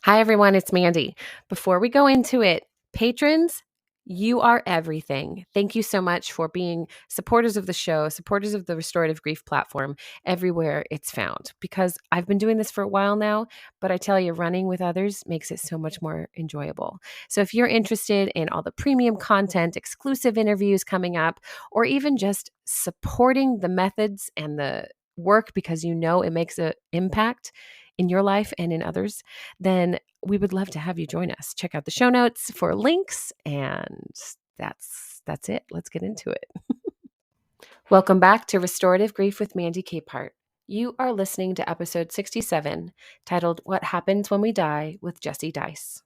Hi, everyone. It's Mandy. Before we go into it, patrons, you are everything. Thank you so much for being supporters of the show, supporters of the Restorative Grief platform everywhere it's found. Because I've been doing this for a while now, but I tell you, running with others makes it so much more enjoyable. So if you're interested in all the premium content, exclusive interviews coming up, or even just supporting the methods and the work because you know it makes an impact in your life and in others, then we would love to have you join us. Check out the show notes for links, and that's it. Let's get into it. Welcome back to Restorative Grief with Mandy Capehart. You are listening to episode 67, titled What Happens When We Die with Jesse Dice.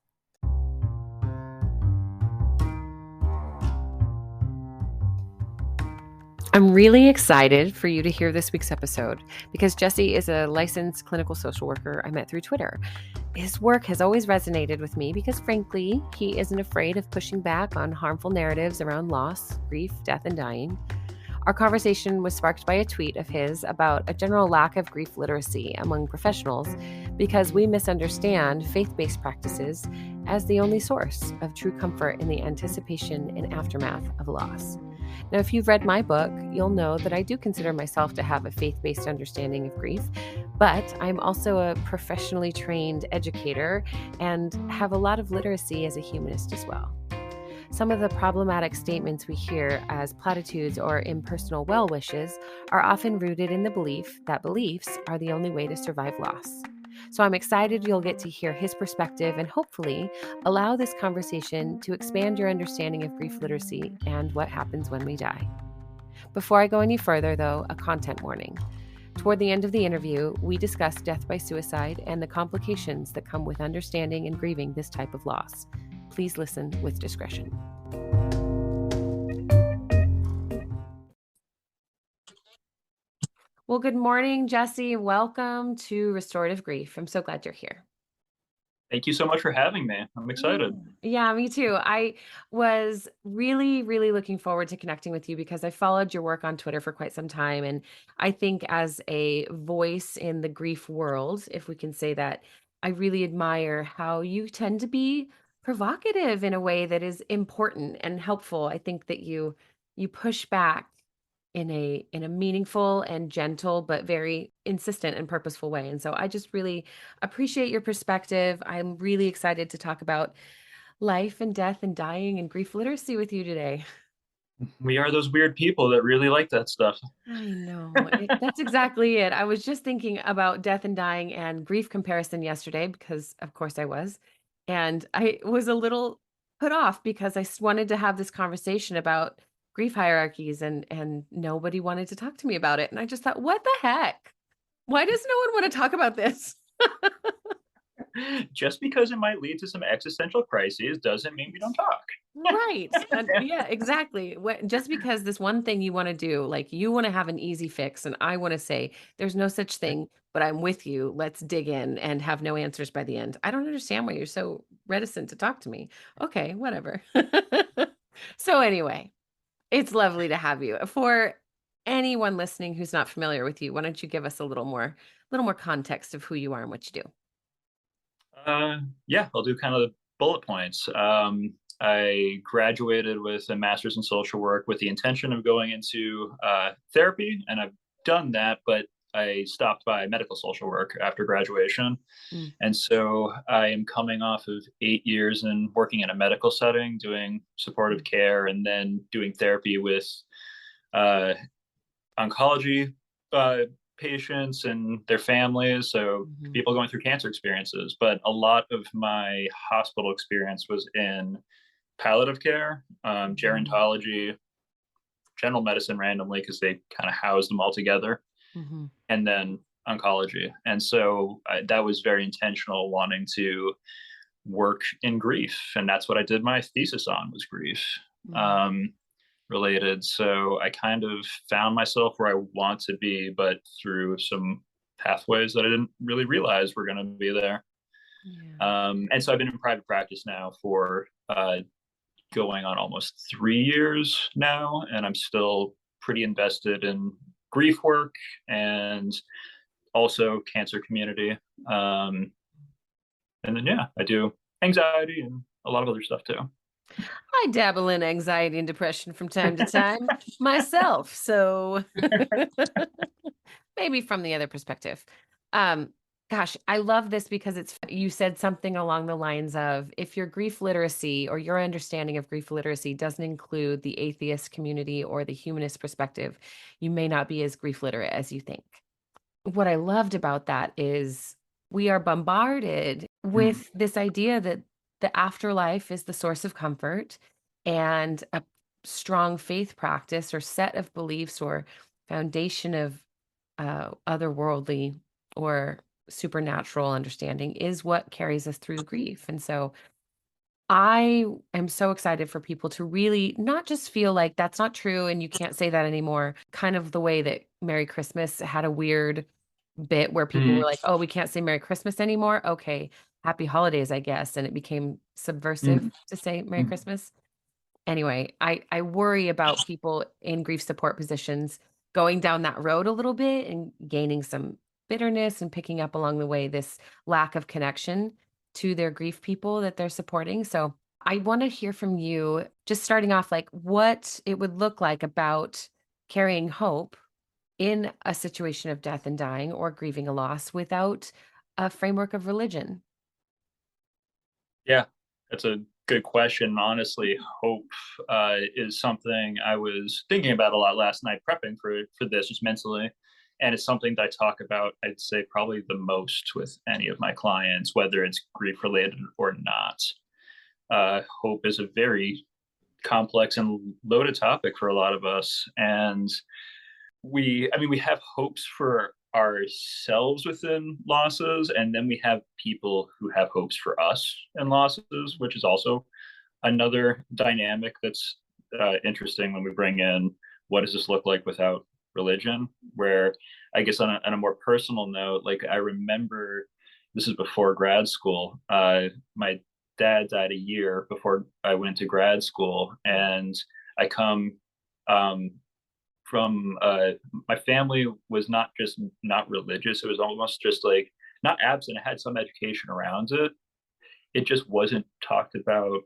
I'm really excited for you to hear this week's episode because Jesse is a licensed clinical social worker I met through Twitter. His work has always resonated with me because, frankly, he isn't afraid of pushing back on harmful narratives around loss, grief, death, and dying. Our conversation was sparked by a tweet of his about a general lack of grief literacy among professionals because we misunderstand faith-based practices as the only source of true comfort in the anticipation and aftermath of loss. Now, if you've read my book, you'll know that I do consider myself to have a faith-based understanding of grief, but I'm also a professionally trained educator and have a lot of literacy as a humanist as well. Some of the problematic statements we hear as platitudes or impersonal well wishes are often rooted in the belief that beliefs are the only way to survive loss. So I'm excited you'll get to hear his perspective and hopefully allow this conversation to expand your understanding of grief literacy and what happens when we die. Before I go any further, though, a content warning. Toward the end of the interview, we discuss death by suicide and the complications that come with understanding and grieving this type of loss. Please listen with discretion. Well, good morning, Jesse. Welcome to Restorative Grief. I'm so glad you're here. Thank you so much for having me. I'm excited. Yeah, me too. I was really, really looking forward to connecting with you because I followed your work on Twitter for quite some time. And I think as a voice in the grief world, if we can say that, I really admire how you tend to be provocative in a way that is important and helpful. I think that you push back in a meaningful and gentle but very insistent and purposeful way. And so I just really appreciate your perspective. I'm really excited to talk about life and death and dying and grief literacy with you today. We are those weird people that really like that stuff. I know. That's exactly it. I was just thinking about death and dying and grief comparison yesterday because, of course, I was. And I was a little put off because wanted to have this conversation about grief hierarchies and nobody wanted to talk to me about it. And I just thought, what the heck? Why does no one want to talk about this? Just because it might lead to some existential crises doesn't mean we don't talk. Right. And yeah, exactly. Just because this one thing you want to do, like you want to have an easy fix, and I want to say there's no such thing, but I'm with you. Let's dig in and have no answers by the end. I don't understand why you're so reticent to talk to me. Okay, whatever. So anyway, it's lovely to have you. For anyone listening who's not familiar with you, why don't you give us a little more context of who you are and what you do? Yeah, I'll do kind of the bullet points. I graduated with a master's in social work with the intention of going into therapy, and I've done that, but I stopped by medical social work after graduation. Mm, And so I am coming off of 8 years in working in a medical setting, doing supportive mm, care, and then doing therapy with uh, oncology uh, patients and their families. So mhm, people going through cancer experiences. But a lot of my hospital experience was in palliative care, mhm, gerontology, general medicine randomly because they kind of housed them all together, mhm, and then oncology. And so that was very intentional, wanting to work in grief, and that's what I did my thesis on, was grief. mhm. Um, related. So I kind of found myself where I want to be, but through some pathways that I didn't really realize were going to be there. Yeah. And so I've been in private practice now for going on almost 3 years now, and I'm still pretty invested in grief work and also cancer community. Um, And then, yeah, I do anxiety and a lot of other stuff too. I dabble in anxiety and depression from time to time myself. So maybe from the other perspective. Um, Gosh, I love this because you said something along the lines of if your grief literacy or your understanding of grief literacy doesn't include the atheist community or the humanist perspective, you may not be as grief literate as you think. What I loved about that is we are bombarded Mm, with this idea that the afterlife is the source of comfort and a strong faith practice or set of beliefs or foundation of otherworldly or supernatural understanding is what carries us through grief. And so I am so excited for people to really not just feel like that's not true and you can't say that anymore, kind of the way that Merry Christmas had a weird bit where people were mm, like, "Oh, we can't say Merry Christmas anymore. Okay, happy holidays, I guess." And it became subversive mm, to say Merry mm. Christmas. Anyway, I worry about people in grief support positions going down that road a little bit and gaining some bitterness and picking up along the way this lack of connection to their grief people that they're supporting. So I want to hear from you, just starting off, like what it would look like about carrying hope in a situation of death and dying or grieving a loss without a framework of religion. Yeah, that's a good question. Honestly, hope is something I was thinking about a lot last night, prepping for this just mentally, and it's something that I talk about. I'd say probably the most with any of my clients, whether it's grief related or not. Hope is a very complex and loaded topic for a lot of us, and we have hopes for ourselves within losses, and then we have people who have hopes for us in losses, which is also another dynamic that's interesting when we bring in what does this look like without religion, where I guess on a more personal note, like I remember this is before grad school. My dad died a year before I went to grad school, and I come um, from my family was not just not religious. It was almost just like not absent. It had some education around it. It just wasn't talked about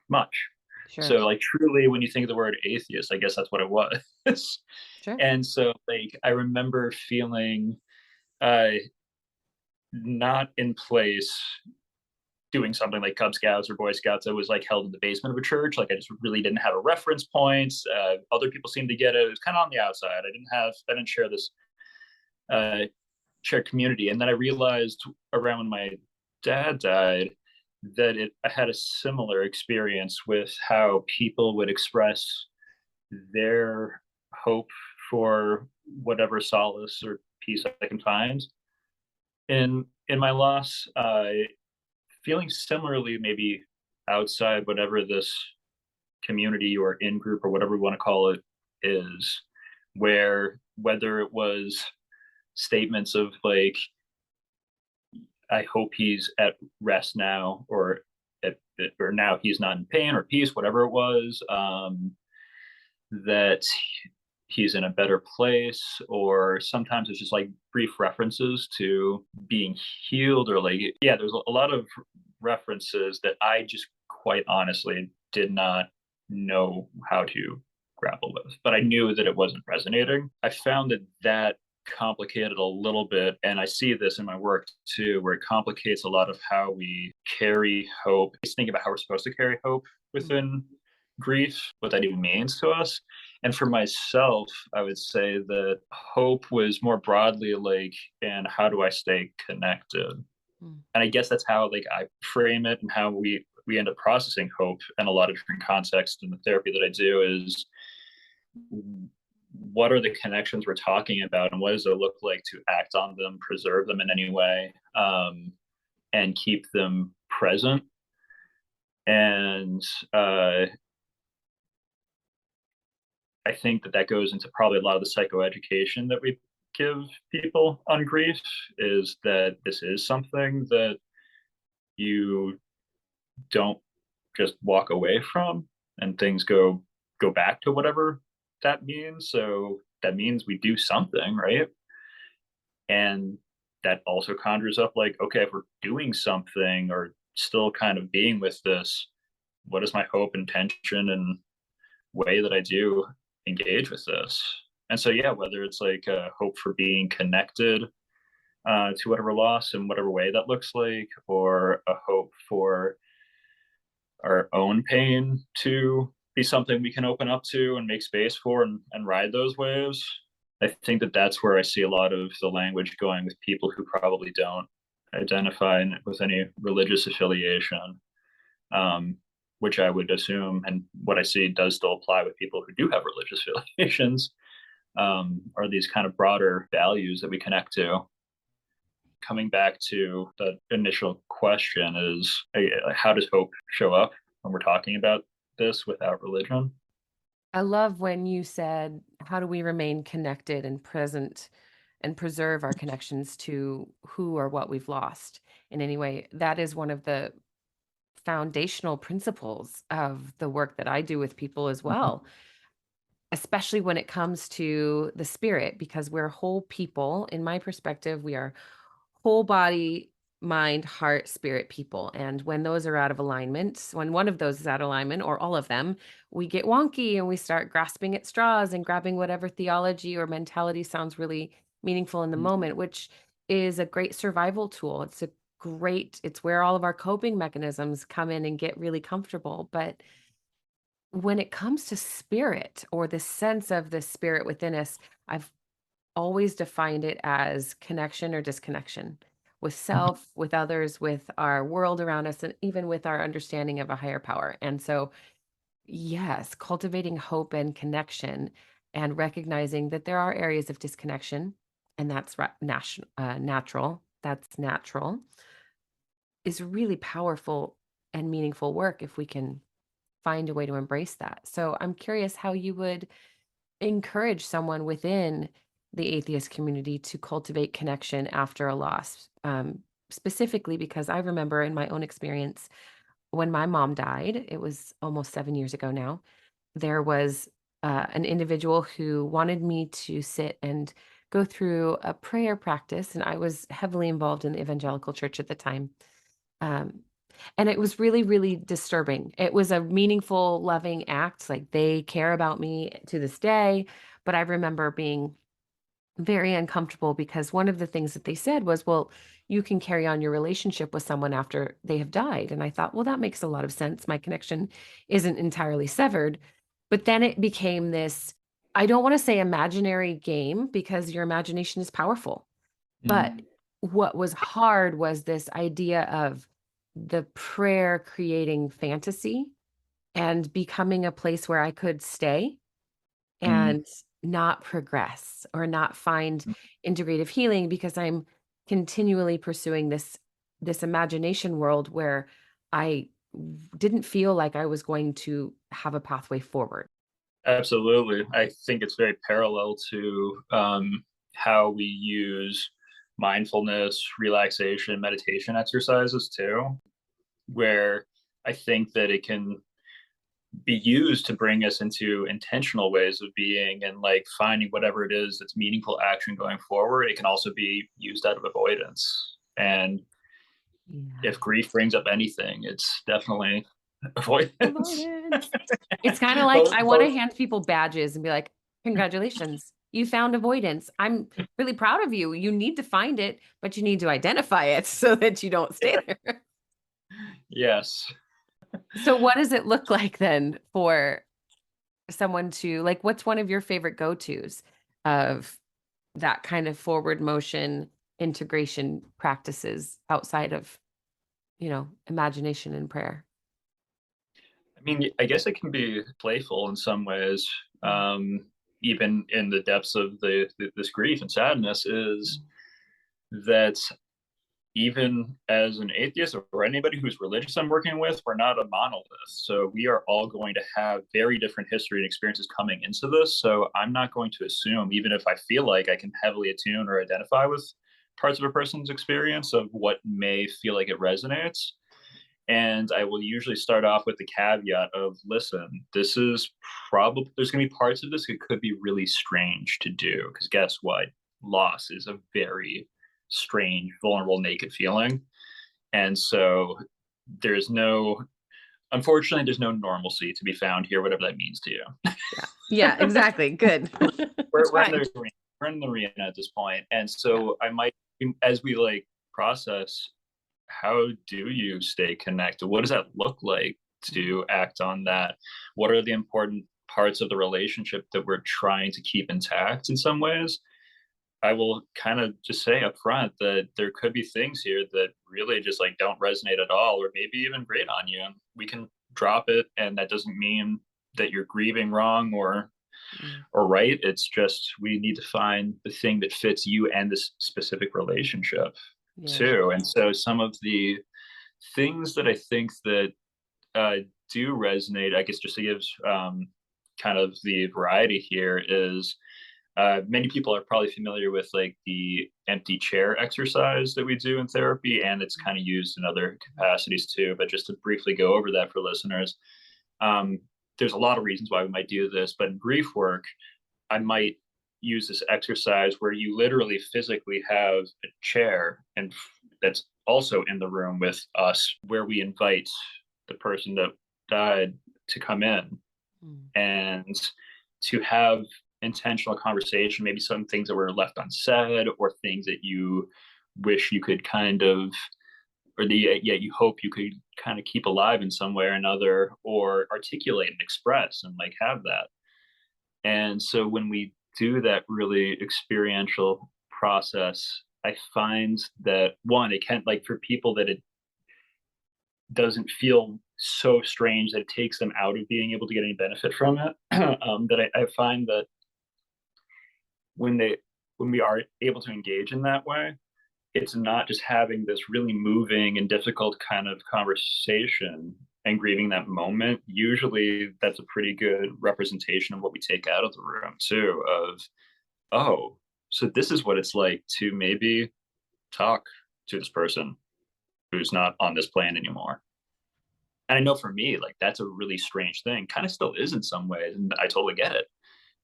much. So Sure. like truly when you think of the word atheist, I guess that's what it was. Sure. And so like I remember feeling uh not in place doing something like Cub Scouts or Boy Scouts. I was like held in the basement of a church. Like I just really didn't have a reference point. Other people seemed to get it. It was kind of on the outside. I didn't share this uh, shared community. And then I realized around when my dad died that I had a similar experience with how people would express their hope for whatever solace or peace I can find in my loss. Feeling similarly, maybe outside whatever this community or in group or whatever we want to call it is, where whether it was statements of like, I hope he's at rest now, or now he's not in pain or peace, whatever it was, that he's in a better place, or sometimes it's just like brief references to being healed, or like, yeah, there's a lot of references that I just quite honestly did not know how to grapple with, but I knew that it wasn't resonating. I found that complicated a little bit, and I see this in my work too, where it complicates a lot of how we carry hope. Just think about how we're supposed to carry hope Mm. within grief, what that even means to us. And for myself, I would say that hope was more broadly like, and how do I stay connected? Mm. And I guess that's how like I frame it, and how we end up processing hope in a lot of different contexts in the therapy that I do is what are the connections we're talking about, and what does it look like to act on them, preserve them in any way, and keep them present. And I think that goes into probably a lot of the psychoeducation that we give people on grief, is that this is something that you don't just walk away from, and things go back to whatever that means. So that means we do something, right? And that also conjures up like, okay, if we're doing something or still kind of being with this, what is my hope, intention, and way that I do engage with this? And so, yeah, whether it's like a hope for being connected to whatever loss in whatever way that looks like, or a hope for our own pain to be something we can open up to and make space for and ride those waves. I think that that's where I see a lot of the language going with people who probably don't identify with any religious affiliation, um, which I would assume, and what I see does still apply with people who do have religious affiliations, are these kind of broader values that we connect to. Coming back to the initial question is, how does hope show up when we're talking about this without religion? I love when you said, how do we remain connected and present and preserve our connections to who or what we've lost in any way? That is one of the foundational principles of the work that I do with people as Mhm. well, especially when it comes to the spirit, because we're whole people. In my perspective, we are whole body, mind, heart, spirit people. And when those are out of alignment, when one of those is out of alignment or all of them, we get wonky and we start grasping at straws and grabbing whatever theology or mentality sounds really meaningful in the moment, which is a great survival tool. It's where all of our coping mechanisms come in and get really comfortable. But when it comes to spirit or the sense of the spirit within us, I've always defined it as connection or disconnection with self, with others, with our world around us, and even with our understanding of a higher power. And so, yes, cultivating hope and connection and recognizing that there are areas of disconnection, and natural, that's natural, is really powerful and meaningful work if we can find a way to embrace that. So, I'm curious how you would encourage someone within the atheist community to cultivate connection after a loss. Specifically, because I remember in my own experience when my mom died, it was almost 7 years ago now, there was an individual who wanted me to sit and go through a prayer practice. And I was heavily involved in the evangelical church at the time. Um, and it was really, really disturbing. It was a meaningful, loving act. Like they care about me to this day. But I remember being very uncomfortable because one of the things that they said was, well, you can carry on your relationship with someone after they have died. And I thought, well, that makes a lot of sense. My connection isn't entirely severed. But then it became this, I don't want to say imaginary game because your imagination is powerful. But Mhm. what was hard was this idea of the prayer creating fantasy and becoming a place where I could stay Mhm. and not progress or not find integrative healing because I'm continually pursuing this imagination world where didn't feel like I was going to have a pathway forward. Absolutely. I think it's very parallel to how we use mindfulness, relaxation, meditation exercises too, where I think that it can be used to bring us into intentional ways of being and like finding whatever it is that's meaningful action going forward. It can also be used out of avoidance. And Yeah. if grief brings up anything, it's definitely avoidance. Avoidance. It's kinda like both, I wanna both. hand people badges and be like, "Congratulations, you found avoidance. I'm really proud of you. You need to find it, but you need to identify it so that you don't stay there." Yes. So what does it look like then for someone to like, what's one of your favorite go-tos of that kind of forward motion integration practices outside of, imagination and prayer? I mean, I guess it can be playful in some ways, Mm, even in the depths of this grief and sadness. Is mm. that even as an atheist or anybody who's religious I'm working with, we're not a monolith. So we are all going to have very different history and experiences coming into this. So I'm not going to assume, even if I feel like I can heavily attune or identify with parts of a person's experience of what may feel like it resonates. And I will usually start off with the caveat of, listen, this is probably, there's going to be parts of this that could be really strange to do. Because guess what? Loss is a very strange, vulnerable, naked feeling. And so there's no, unfortunately, there's no normalcy to be found here, whatever that means to you. Yeah. Yeah, exactly. Good. It's We're in fine. the arena. We're in the arena at this point. And Yeah. so I might, as we like process, how do you stay connected? What does that look like Mm. to act on that? What are the important parts of the relationship that we're trying to keep intact in some ways? I will kind of just say up front that there could be things here that really just like don't resonate at all, or maybe even grate on you. We can drop it, and that doesn't mean that you're grieving wrong Mm. or right. It's just we need to find the thing that fits you and this specific relationship Yeah. too. And so some of the things that I think that uh, do resonate, I guess, just to give kind of the variety here, is many people are probably familiar with like the empty chair exercise that we do in therapy, and it's kind of used in other capacities too. But just to briefly go over that for listeners, um, there's a lot of reasons why we might do this, but in grief work, I might use this exercise where you literally physically have a chair and that's also in the room with us, where we invite the person that died to come in Mm. and to have intentional conversation, maybe some things that were left unsaid or things that you wish you could kind of, or the yet you hope you could kind of keep alive in some way or another, or articulate and express and like have that. And so when we do that really experiential process, I find that one, it can, like, for people that it doesn't feel so strange that it takes them out of being able to get any benefit from it. That I find that when they when we are able to engage in that way, it's not just having this really moving and difficult kind of conversation and grieving that moment. Usually that's a pretty good representation of what we take out of the room too, of, oh, so this is what it's like to maybe talk to this person who's not on this plane anymore. And I know for me, like, that's a really strange thing, kind of still is in some ways, and I totally get it.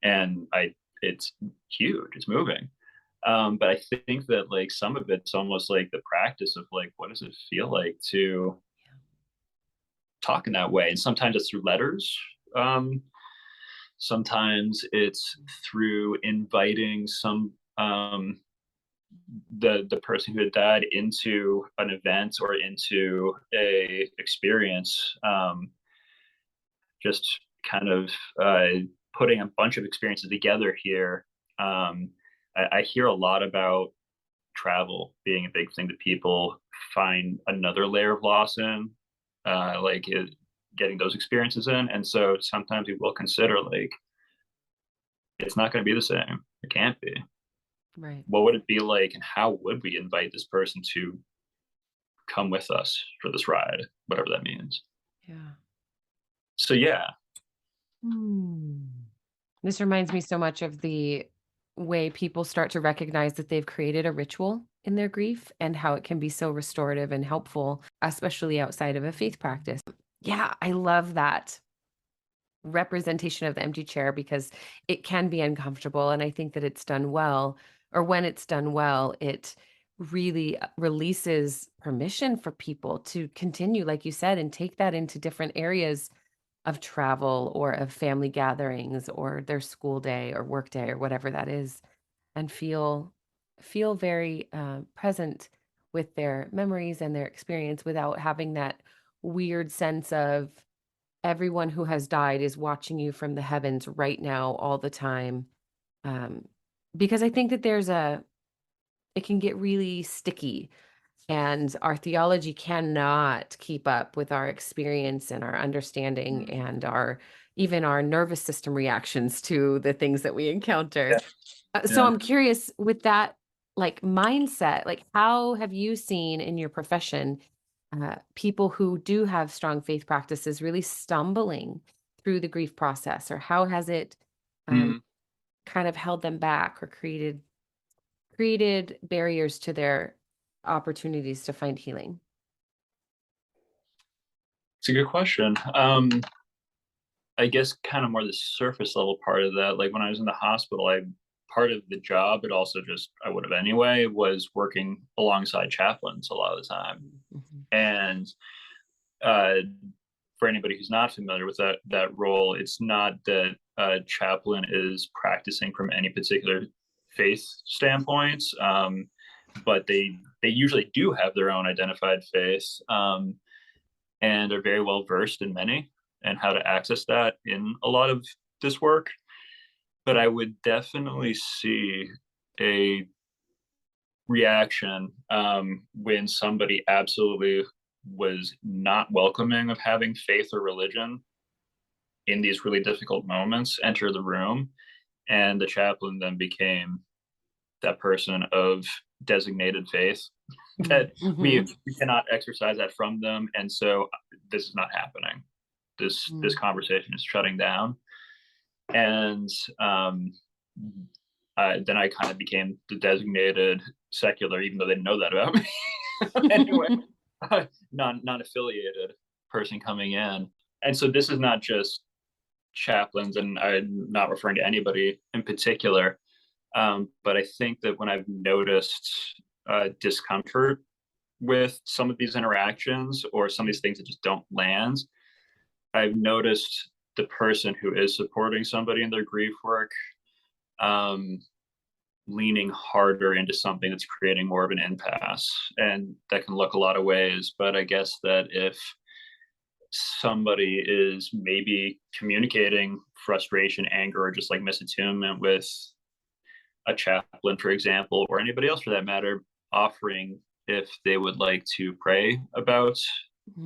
And it's huge, it's moving. But I think that like some of it's almost like the practice of like, what does it feel like to talk in that way? And sometimes it's through letters. Um, Sometimes it's through inviting the person who had died into an event or into a experience. Just kind of putting a bunch of experiences together here. I hear a lot about travel being a big thing that people find another layer of loss in, like getting those experiences in. And so sometimes we will consider like it's not going to be the same. It can't be. Right. What would it be like, and how would we invite this person to come with us for this ride, whatever that means? Yeah. So yeah. Hmm. This reminds me so much of the way people start to recognize that they've created a ritual in their grief and how it can be so restorative and helpful, especially outside of a faith practice. Yeah, I love that representation of the empty chair because it can be uncomfortable. And I think that it's done well, or when it's done well, it really releases permission for people to continue, like you said, and take that into different areas of travel or of family gatherings or their school day or work day or whatever that is, and feel very present with their memories and their experience without having that weird sense of everyone who has died is watching you from the heavens right now all the time. um, because I think that it can get really sticky, and our theology cannot keep up with our experience and our understanding and our even our nervous system reactions to the things that we encounter. Yeah. So Yeah. I'm curious with that like mindset, like how have you seen in your profession people who do have strong faith practices really stumbling through the grief process, or how has it um, Mm. kind of held them back or created barriers to their opportunities to find healing? It's a good question. I guess kind of more the surface level part of that. Like when I was in the hospital, I part of the job, but also just I would have anyway, was working alongside chaplains a lot of the time. Mm-hmm. And uh, for anybody who's not familiar with that role, it's not that a chaplain is practicing from any particular faith standpoint, but they usually do have their own identified faith, and are very well versed in many and how to access that in a lot of this work. But I would definitely see a reaction when somebody absolutely was not welcoming of having faith or religion in these really difficult moments enter the room, and the chaplain then became that person of designated faith that Mm-hmm. we cannot exercise that from them, and so this is not happening. This conversation is shutting down. And then I kind of became the designated secular, even though they didn't know that about me. Anyway, non-affiliated person coming in. And so this is not just chaplains, and I'm not referring to anybody in particular, but I think that when I've noticed discomfort with some of these interactions or some of these things that just don't land, I've noticed the person who is supporting somebody in their grief work leaning harder into something that's creating more of an impasse. And that can look a lot of ways, but I guess that if somebody is maybe communicating frustration, anger, or just like misattunement with a chaplain, for example, or anybody else for that matter, offering if they would like to pray about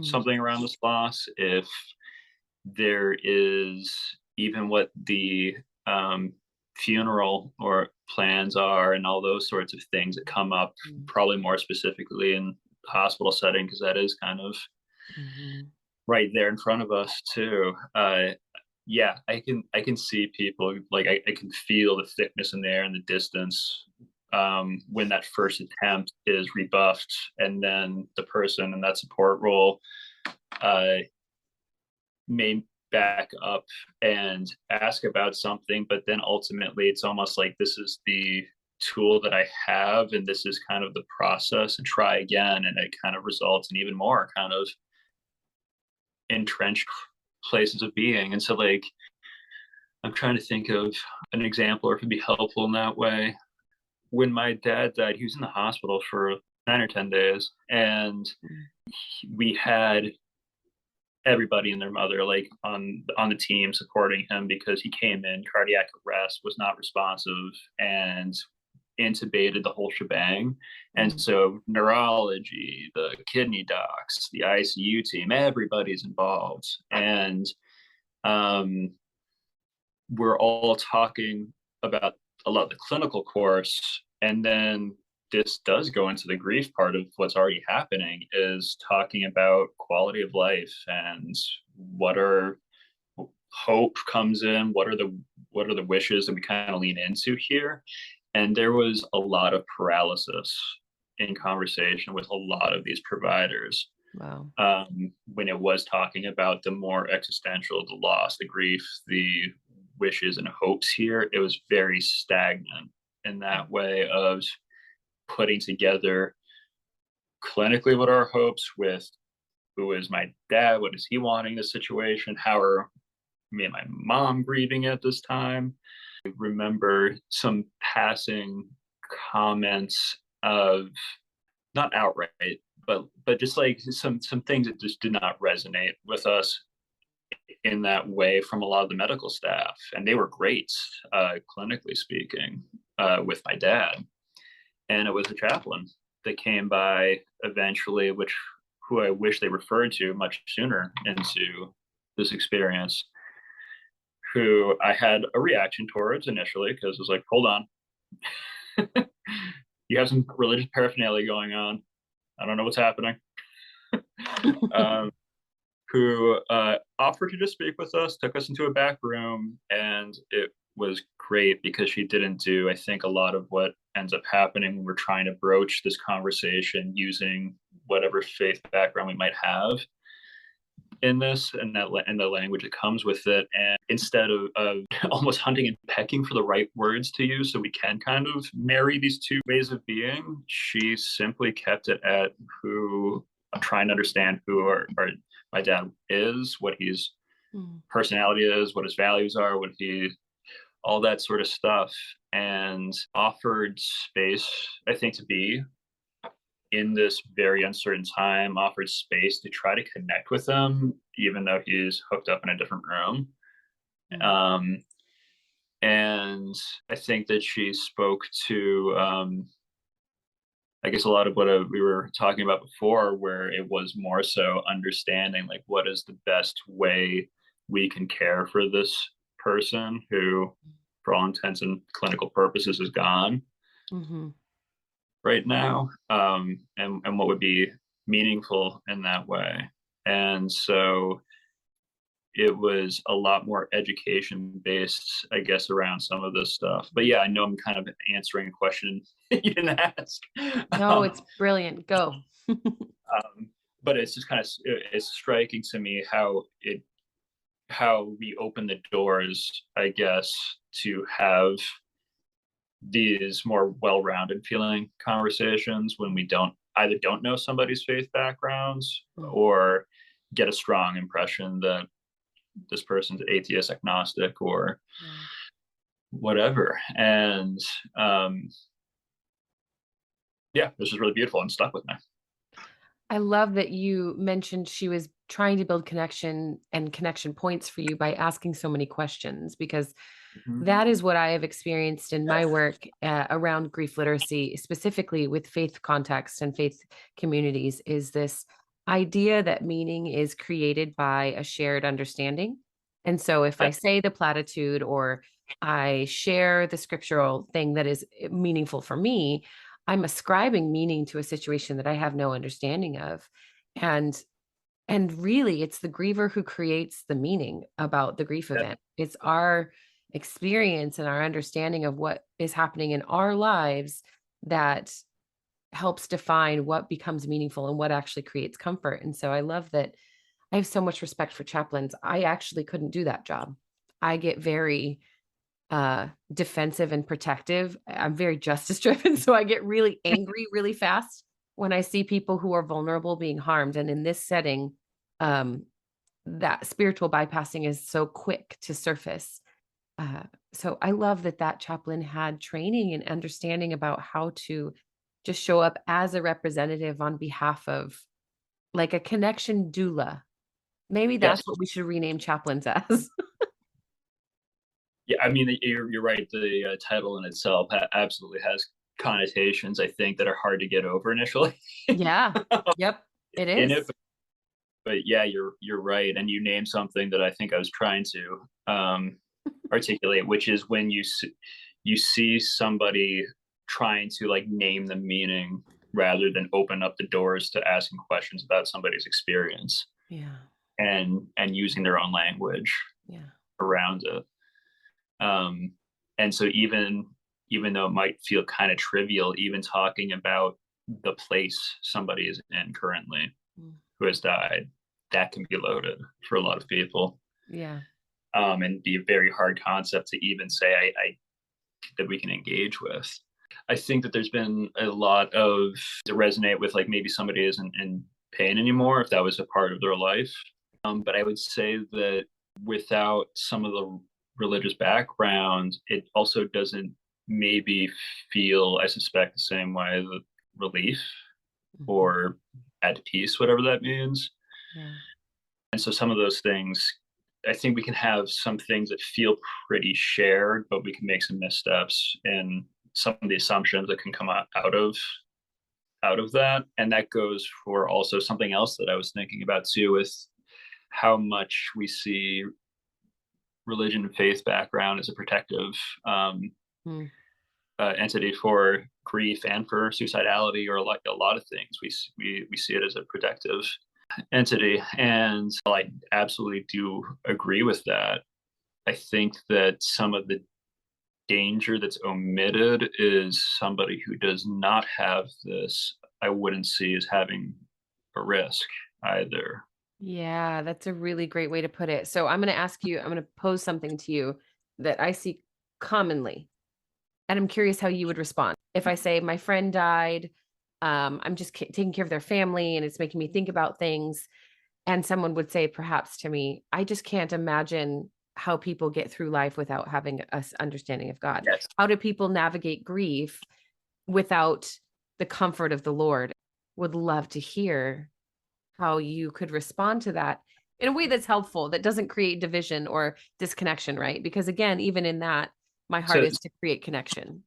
something around this loss, if there is even what the funeral or plans are and all those sorts of things that come up, probably more specifically in the hospital setting, because that is kind of right there in front of us too. Yeah, I can see people, like I can feel the thickness in the air and the distance when that first attempt is rebuffed, and then the person in that support role may back up and ask about something, but then ultimately it's almost like this is the tool that I have, and this is kind of the process, and try again, and it kind of results in even more kind of entrenched places of being. And so like I'm trying to think of an example or if it'd be helpful in that way. When my dad died, he was in the hospital for 9 or 10 days, and we had everybody and their mother like on the team supporting him, because he came in cardiac arrest, was not responsive, and intubated, the whole shebang. And so neurology, the kidney docs, the ICU team, everybody's involved. And we're all talking about a lot of the clinical course, and then this does go into the grief part of what's already happening, is talking about quality of life and what are hope comes in, what are the wishes that we kind of lean into here. And there was a lot of paralysis in conversation with a lot of these providers. Wow. When it was talking about the more existential, the loss, the grief, the wishes and hopes here, it was very stagnant in that way of putting together clinically what our hopes with who is my dad, what is he wanting in this situation, how are me and my mom grieving at this time. I remember some passing comments of, not outright, but just like some things that just did not resonate with us in that way from a lot of the medical staff, and they were great, clinically speaking, with my dad. And it was a chaplain that came by eventually, who I wish they referred to much sooner into this experience, who I had a reaction towards initially, because it was like, hold on, you have some religious paraphernalia going on. I don't know what's happening. Who offered to just speak with us, took us into a back room, and it was great because she didn't do, I think, a lot of what ends up happening when we're trying to broach this conversation using whatever faith background we might have. in this, and and the language that comes with it. And instead of almost hunting and pecking for the right words to use so we can kind of marry these two ways of being, she simply kept it at who I'm trying to understand who my dad is, what his Mm. personality is, what his values are, what he all that sort of stuff, and offered space, I think, to be in this very uncertain time, offered space to try to connect with him, even though he's hooked up in a different room. Mm. Um, and I think that she spoke to, I guess, a lot of what we were talking about before, where it was more so understanding like what is the best way we can care for this person who, for all intents and clinical purposes, is gone Mm-hmm. right now, and what would be meaningful in that way. And so it was a lot more education based, I guess, around some of this stuff. But yeah, I know I'm kind of answering a question you didn't ask. No, Um, it's brilliant. Go. but it's just kind of it's striking to me how we open the doors, I guess, to have these more well-rounded feeling conversations when we don't know somebody's faith backgrounds Mm. or get a strong impression that this person's atheist, agnostic, or Yeah. whatever. And um yeah, this is really beautiful and stuck with me. I love that you mentioned she was trying to build connection and connection points for you by asking so many questions, because Mhm. that is what I have experienced in my work around grief literacy, specifically with faith context and faith communities, is this idea that meaning is created by a shared understanding. And so if Yeah, I say the platitude or I share the scriptural thing that is meaningful for me, I'm ascribing meaning to a situation that I have no understanding of. And really, it's the griever who creates the meaning about the grief yeah, event. It's our experience and our understanding of what is happening in our lives that helps define what becomes meaningful and what actually creates comfort. And so I love that. I have so much respect for chaplains. I actually couldn't do that job. I get very defensive and protective. I'm very justice driven, so I get really angry really fast when I see people who are vulnerable being harmed. And in this setting, um, that spiritual bypassing is so quick to surface. Uh, so I love that that chaplain had training and understanding about how to just show up as a representative on behalf of, like, a connection doula. Maybe yes. that's what we should rename chaplains as. Yeah, I mean, you're right. The title in itself absolutely has connotations, I think, that are hard to get over initially Yeah. Yep. It in it. is. But yeah, you're right, and you named something that I think I was trying to articulate, which is when you see somebody trying to like name the meaning rather than open up the doors to asking questions about somebody's experience Yeah. and using their own language Yeah. around it. Um, and so even though it might feel kind of trivial, even talking about the place somebody is in currently Mm. who has died, that can be loaded for a lot of people, Yeah. and be a very hard concept to even say I that we can engage with. I think that there's been a lot of to resonate with like maybe somebody isn't in pain anymore if that was a part of their life. But I would say that without some of the religious background, it also doesn't maybe feel, I suspect, the same way the relief Mhm. or at peace, whatever that means. Yeah. And so some of those things, I think we can have some things that feel pretty shared, but we can make some missteps in some of the assumptions that can come out of that. And that goes for also something else that I was thinking about too, with how much we see religion and faith background as a protective um, Mm. entity for grief and for suicidality, or like a lot of things. We see it as a protective entity, and I absolutely do agree with that. I think that some of the danger that's omitted is somebody who does not have this. I wouldn't see as having a risk either. Yeah, that's a really great way to put it. So I'm going to ask you, I'm going to pose something to you that I see commonly, and I'm curious how you would respond. If I say my friend died, I'm just taking care of their family and it's making me think about things, and someone would say perhaps to me, I just can't imagine how people get through life without having a understanding of God. Yes. How do people navigate grief without the comfort of the Lord? Would love to hear how you could respond to that in a way that's helpful, that doesn't create division or disconnection, right? Because again, even in that, my heart So is to create connection.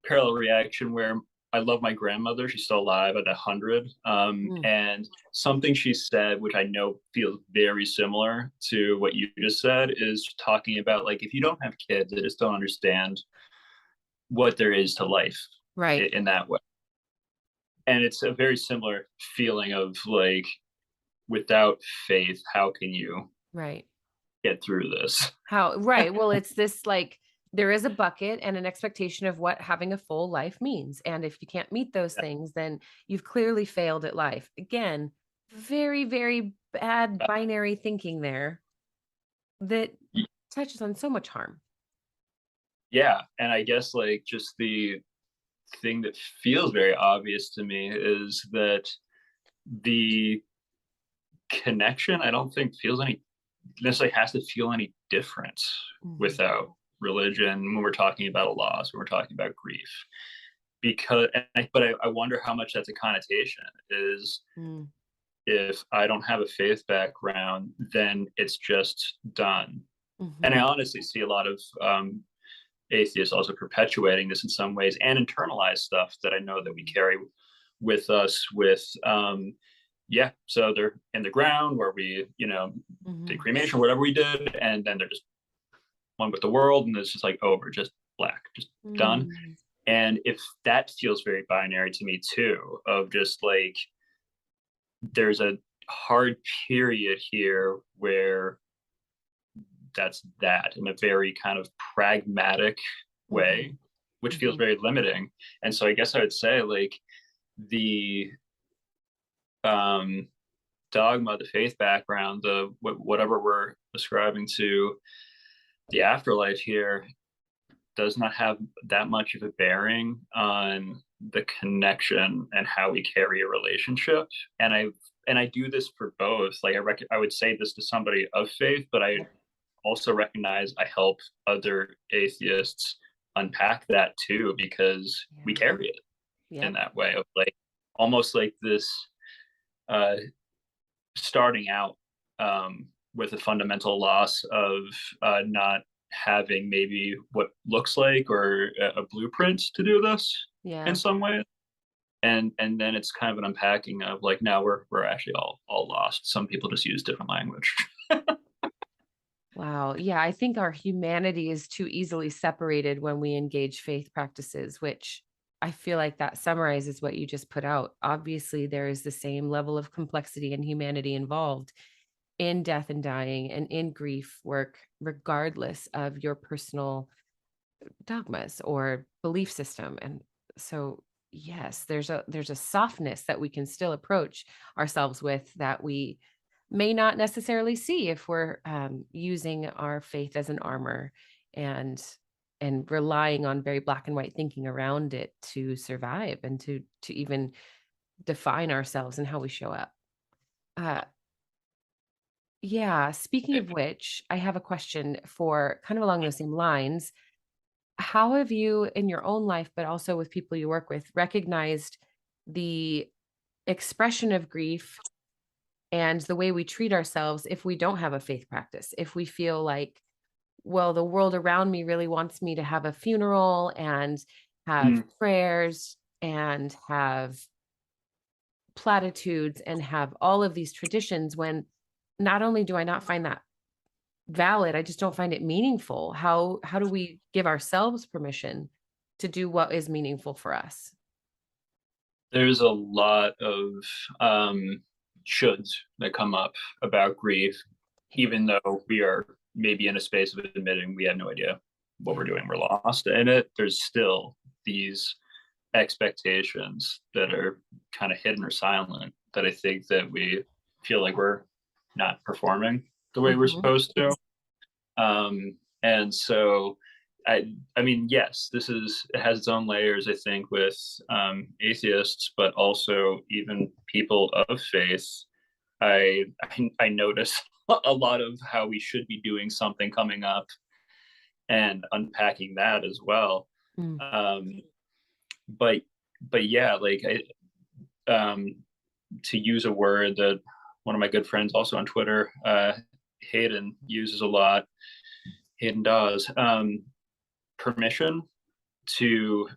parallel reaction where I love my grandmother. She's still alive at 100. Mm, And something she said, which I know feels very similar to what you just said, is talking about like if you don't have kids, they just don't understand what there is to life right, in that way. And it's a very similar feeling of like without faith, how can you right. get through this? How right. Well, it's this like there is a bucket and an expectation of what having a full life means. And if you can't meet those things, then you've clearly failed at life. Again, very, very bad binary thinking there that touches on so much harm. Yeah. And I guess like just the thing that feels very obvious to me is that the connection I don't think feels any necessarily has to feel any different Mhm. without religion when we're talking about a loss, when we're talking about grief. Because, I wonder how much that's a connotation is Mm, if I don't have a faith background, then it's just done. And I mhm. honestly see a lot of atheists also perpetuating this in some ways and internalize stuff that I know that we carry with us with yeah, so they're in the ground where we, did Mhm. cremation, whatever we did, and then they're just one with the world, and it's just like over, just black, just done. Mm. And if that feels very binary to me too, of just like there's a hard period here where that's that in a very kind of pragmatic Mhm. way, which feels Mhm. very limiting. And so I guess I would say like the um dogma, the faith background, the whatever we're ascribing to the afterlife here does not have that much of a bearing on the connection and how we carry a relationship. And I do this for both. Like I would say this to somebody of faith, but I Yep. also recognize I help other atheists unpack that too because we Yeah. carry it in Yep. that way of like almost like this uh, starting out with a fundamental loss of not having maybe what looks like or a blueprint to do this in Yeah. some way, and then it's kind of an unpacking of like now we're actually all lost. Some people just use different language. Wow. Yeah, I think our humanity is too easily separated when we engage faith practices, which I feel like that summarizes what you just put out. Obviously, there is the same level of complexity and humanity involved in death and dying and in grief work, regardless of your personal dogmas or belief system. And so, yes, there's a softness that we can still approach ourselves with that we may not necessarily see if we're using our faith as an armor and relying on very black and white thinking around it to survive and to even define ourselves and how we show up. Uh, yeah. Speaking of which, I have a question for kind of along those same lines. How have you in your own life, but also with people you work with, recognized the expression of grief and the way we treat ourselves if we don't have a faith practice? If we feel like, well, the world around me really wants me to have a funeral and have Mm. prayers and have platitudes and have all of these traditions when not only do I not find that valid, I just don't find it meaningful. How do we give ourselves permission to do what is meaningful for us? There's a lot of um, shoulds that come up about grief, even though we are maybe in a space of admitting we have no idea what we're Yeah. doing, we're lost in it. There's still these expectations that are kind of hidden or silent that I think that we feel like we're not performing the way we're Mhm. supposed to. And so I mean, yes, it has its own layers, I think, with atheists, but also even people of faith. I notice a lot of how we should be doing something coming up and unpacking that as well. Mm. Um, but but yeah, like um, to use a word that one of my good friends also on Twitter, Hayden, uses a lot. Hayden does permission to.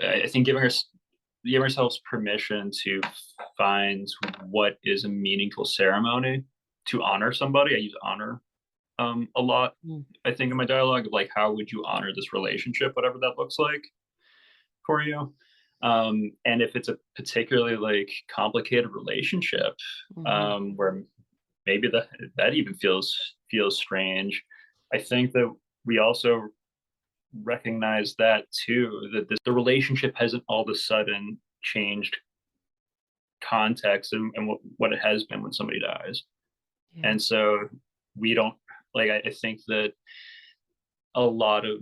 I think giving ourselves permission to find what is a meaningful ceremony to honor somebody. I use honor a lot. Mm. I think in my dialogue of like, how would you honor this relationship, whatever that looks like for you. And if it's a particularly like complicated relationship, Mhm. where maybe that even feels strange, I think that we also recognize that too, that the relationship hasn't all of a sudden changed context and what it has been when somebody dies. Yeah. And so we don't like I think that a lot of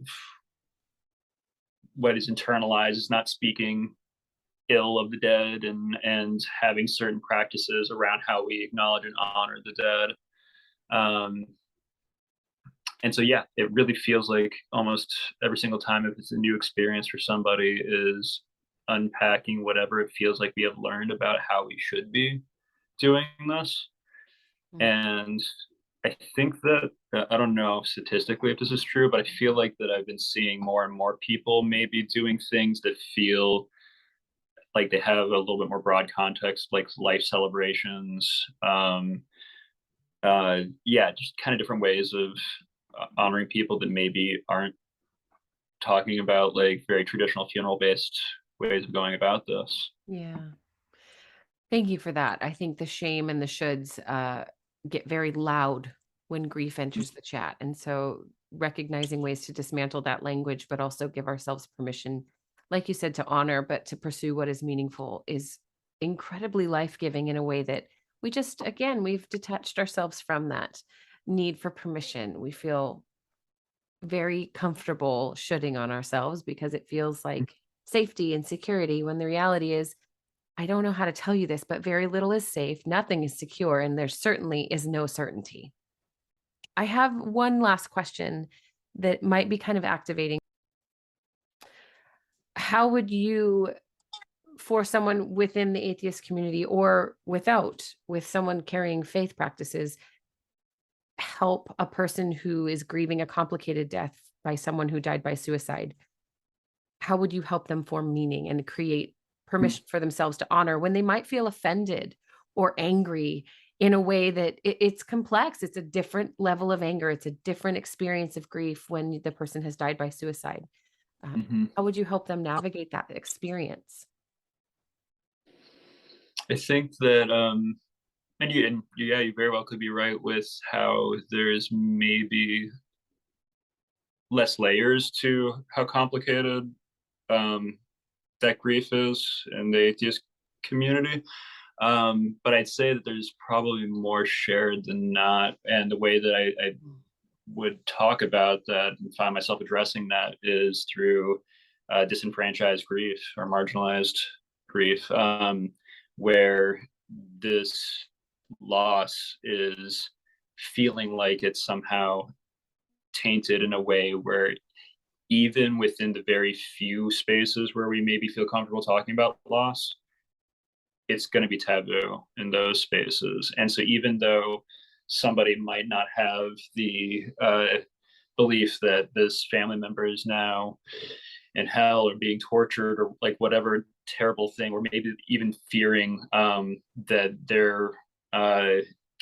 what is internalized is not speaking ill of the dead and having certain practices around how we acknowledge and honor the dead. Um, and so yeah, it really feels like almost every single time if it's a new experience for somebody is unpacking whatever it feels like we have learned about how we should be doing this. Mm. And I think that I don't know statistically if this is true, but I feel like that I've been seeing more and more people maybe doing things that feel like they have a little bit more broad context, like life celebrations. Yeah, just kind of different ways of honoring people that maybe aren't talking about like very traditional funeral based ways of going about this. Yeah. Thank you for that. I think the shame and the shoulds get very loud when grief enters the chat. And so recognizing ways to dismantle that language, but also give ourselves permission, like you said, to honor, but to pursue what is meaningful is incredibly life giving in a way that we just, again, we've detached ourselves from that need for permission. We feel very comfortable shoulding on ourselves because it feels like safety and security when the reality is I don't know how to tell you this, but very little is safe, nothing is secure, and there certainly is no certainty. I have one last question that might be kind of activating. How would you, for someone within the atheist community or without, with someone carrying faith practices, help a person who is grieving a complicated death by someone who died by suicide? How would you help them form meaning and create permission for themselves to honor when they might feel offended or angry in a way that it's complex? It's a different level of anger. It's a different experience of grief when the person has died by suicide. Mm-hmm. How would you help them navigate that experience? I think that yeah, you very well could be right with how there's maybe less layers to how complicated um, that grief is in the atheist community. But I'd say that there's probably more shared than not. And the way that I Mm. would talk about that and find myself addressing that is through disenfranchised grief or marginalized grief, where this loss is feeling like it's somehow tainted in a way where even within the very few spaces where we maybe feel comfortable talking about loss, it's going to be taboo in those spaces. And so, even though somebody might not have the belief that this family member is now in hell or being tortured or like whatever terrible thing, or maybe even fearing that their uh,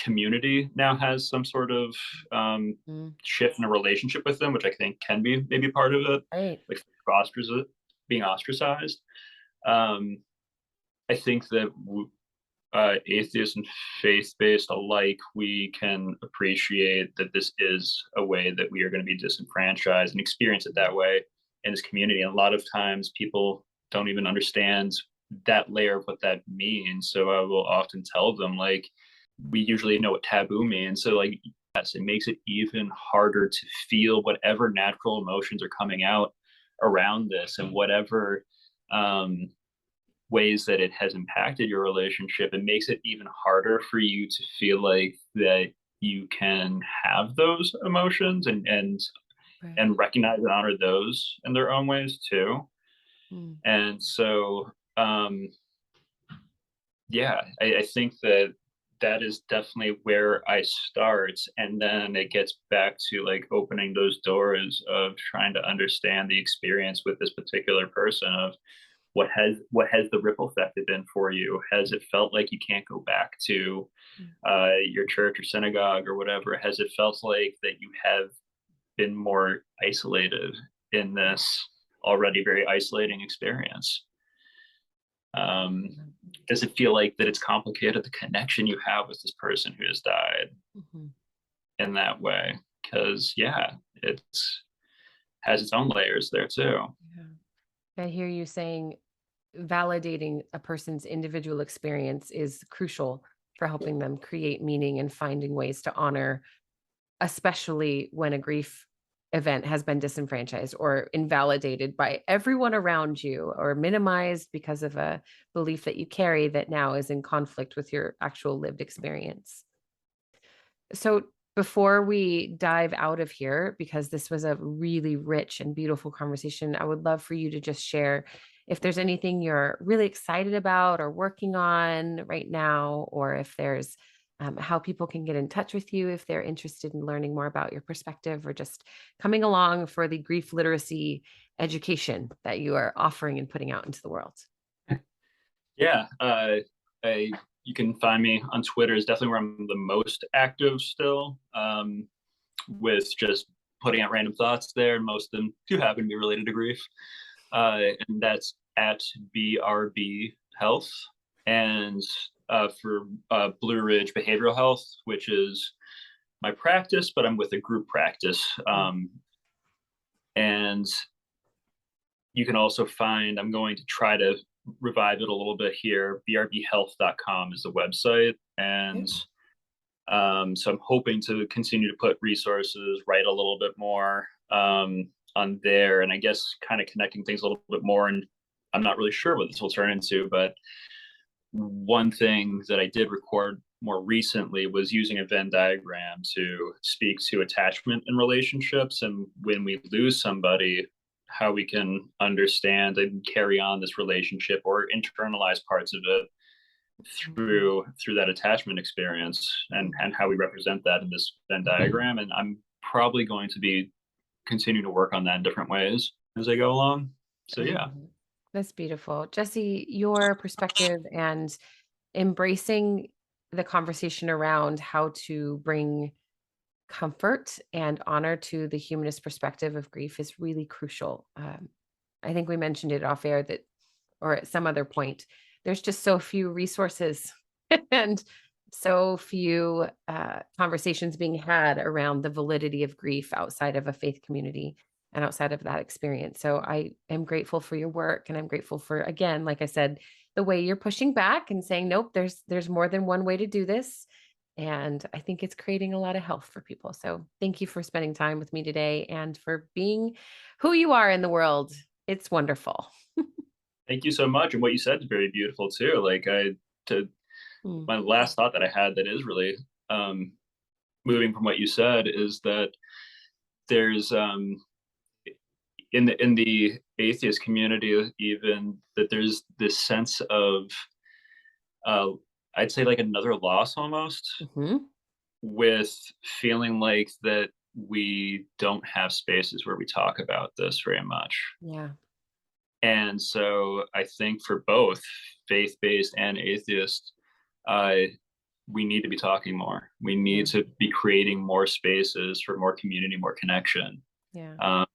community now has some sort of Mm. shift in a relationship with them, which I think can be maybe part of it, Right. like being ostracized. Um, I think that atheist and faith-based alike, we can appreciate that this is a way that we are going to be disenfranchised and experience it that way in this community. And a lot of times people don't even understand that layer of what that means. So I will often tell them like, we usually know what taboo means. So like, yes, it makes it even harder to feel whatever natural emotions are coming out around this, and whatever um, ways that it has impacted your relationship. It makes it even harder for you to feel like that you can have those emotions, Right. and recognize and honor those in their own ways too. Mm. And so yeah, I think that that is definitely where I start. And then it gets back to like opening those doors of trying to understand the experience with this particular person, of what has the ripple effect been for you? Has it felt like you can't go back to Mm. your church or synagogue or whatever? Has it felt like that you have been more isolated in this already very isolating experience? Um, does it feel like that it's complicated the connection you have with this person who has died Mhm. in that way? Because yeah, it's has its own layers there too. Yeah. I hear you saying validating a person's individual experience is crucial for helping them create meaning and finding ways to honor, especially when a grief event has been disenfranchised or invalidated by everyone around you or minimized because of a belief that you carry that now is in conflict with your actual lived experience. So, before we dive out of here, because this was a really rich and beautiful conversation, I would love for you to just share if there's anything you're really excited about or working on right now, or if there's how people can get in touch with you if they're interested in learning more about your perspective or just coming along for the grief literacy education that you are offering and putting out into the world. Yeah, I you can find me on Twitter is definitely where I'm the most active still, with just putting out random thoughts there. Most of them do happen to be related to grief, and that's at BRB Health, and for Blue Ridge Behavioral Health, which is my practice, but I'm with a group practice, Mm. and you can also find, I'm going to try to revive it a little bit here. brbhealth.com is the website. And Okay. so I'm hoping to continue to put resources, write a little bit more on there. And I guess kind of connecting things a little bit more. And I'm not really sure what this will turn into, but one thing that I did record more recently was using a Venn diagram to speak to attachment in relationships, and when we lose somebody, how we can understand and carry on this relationship or internalize parts of it Mhm. through that attachment experience, and how we represent that in this Venn diagram. And I'm probably going to be continuing to work on that in different ways as I go along. So I yeah. love it. That's beautiful. Jesse, your perspective and embracing the conversation around how to bring comfort and honor to the humanist perspective of grief is really crucial. I think we mentioned it off air that, or at some other point, there's just so few resources and so few conversations being had around the validity of grief outside of a faith community and outside of that experience. So I am grateful for your work, and I'm grateful for, again, like I said, the way you're pushing back and saying, nope, there's more than one way to do this. And I think it's creating a lot of health for people. So thank you for spending time with me today and for being who you are in the world. It's wonderful. Thank you so much. And what you said is very beautiful too. Like to Mm. my last thought that I had that is really um, moving from what you said is that there's in the atheist community even, that there's this sense of uh, I'd say like another loss almost, Mhm. with feeling like that we don't have spaces where we talk about this very much. Yeah. And so I think for both faith-based and atheist, uh, we need to be talking more. We need Yeah. to be creating more spaces for more community, more connection, Yeah. um,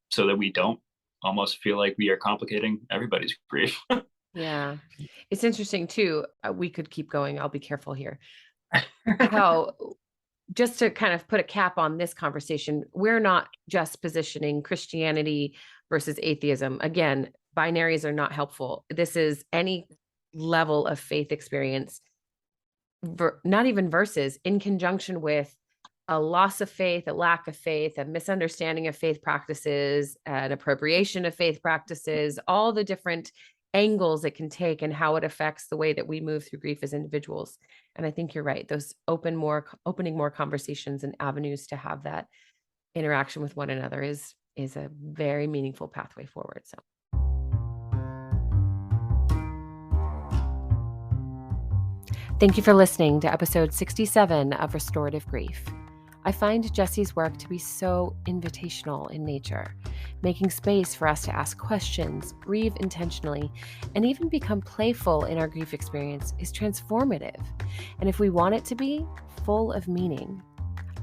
so that we don't almost feel like we are complicating everybody's grief. Yeah. It's interesting too. We could keep going. I'll be careful here. How just to kind of put a cap on this conversation, we're not just positioning Christianity versus atheism. Again, binaries are not helpful. This is any level of faith experience. not even versus, in conjunction with a loss of faith, a lack of faith, a misunderstanding of faith practices, an appropriation of faith practices, all the different angles it can take and how it affects the way that we move through grief as individuals. And I think you're right. Those opening more conversations and avenues to have that interaction with one another is a very meaningful pathway forward. So thank you for listening to episode 67 of Restorative Grief. I find Jesse's work to be so invitational in nature, making space for us to ask questions, grieve intentionally, and even become playful in our grief experience is transformative. And if we want it to be, full of meaning.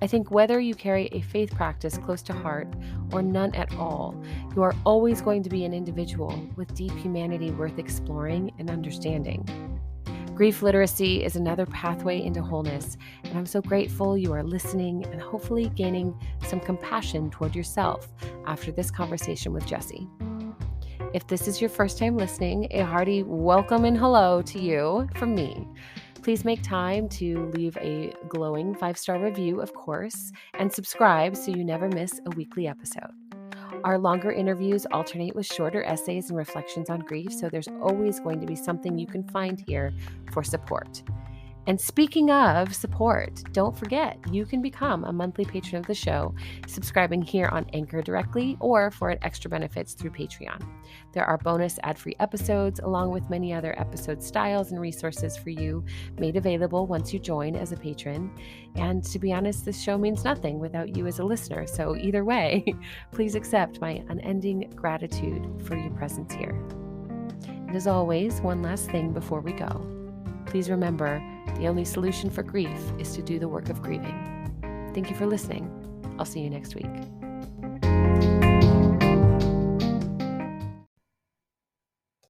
I think whether you carry a faith practice close to heart or none at all, you are always going to be an individual with deep humanity worth exploring and understanding. Grief literacy is another pathway into wholeness, and I'm so grateful you are listening and hopefully gaining some compassion toward yourself after this conversation with Jesse. If this is your first time listening, a hearty welcome and hello to you from me. Please make time to leave a glowing 5-star review, of course, and subscribe so you never miss a weekly episode. Our longer interviews alternate with shorter essays and reflections on grief, so there's always going to be something you can find here for support. And speaking of support, don't forget, you can become a monthly patron of the show, subscribing here on Anchor directly or for extra benefits through Patreon. There are bonus ad-free episodes, along with many other episode styles and resources for you made available once you join as a patron. And to be honest, this show means nothing without you as a listener. So either way, please accept my unending gratitude for your presence here. And as always, one last thing before we go. Please remember, the only solution for grief is to do the work of grieving. Thank you for listening. I'll see you next week.